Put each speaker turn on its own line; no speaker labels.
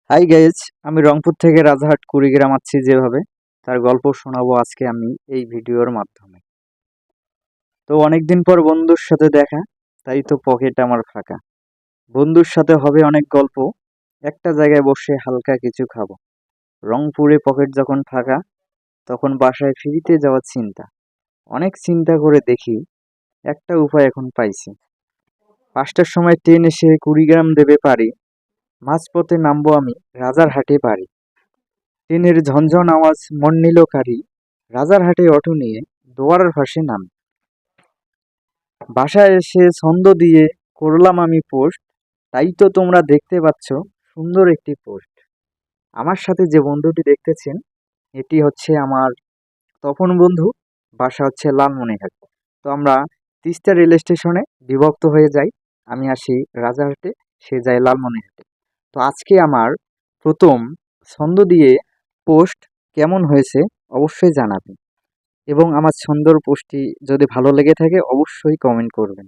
Hi guys, আমি রংপুর থেকে রাজারহাট কুড়িগ্রাম আসছি যেভাবে তার গল্প শোনাবো আজকে আমি এই ভিডিওর মাধ্যমে। তো অনেকদিন পর বন্ধুর সাথে দেখা, তাই তো পকেট আমার ফাঁকা। বন্ধুর সাথে হবে অনেক গল্প, একটা জায়গায় বসে হালকা কিছু খাবো। রংপুরে পকেট যখন ফাঁকা, তখন বাসায় ফিরিতে যাওয়ার চিন্তা। অনেক চিন্তা করে দেখি একটা উপায় এখন পাইছি। 5টার সময় ট্রেন এসে কুড়িগ্রাম দেবে পারি, মাঝপথে নামবো আমি রাজারহাটে পারি। ট্রেনের ঝনঝন আওয়াজ মন নিল কারি, রাজারহাটে অটো নিয়ে দোয়ারার পাশে নাম। বাসায় এসে ছন্দ দিয়ে করলাম আমি পোস্ট, তাই তো তোমরা দেখতে পাচ্ছ সুন্দর একটি পোস্ট। আমার সাথে যে বন্ধুটি দেখতেছেন, এটি হচ্ছে আমার তপন বন্ধু। বাসা হচ্ছে লালমনিরহাট। তো আমরা তিস্তা রেল স্টেশনে বিভক্ত হয়ে যাই। আমি আসি রাজারহাটে, সে যায় লালমনিরহাটে। তো আজকে আমার প্রথম ছন্দ দিয়ে পোস্ট কেমন হয়েছে অবশ্যই জানাবেন, এবং আমার সুন্দর পোস্টটি যদি ভালো লেগে থাকে অবশ্যই কমেন্ট করবেন।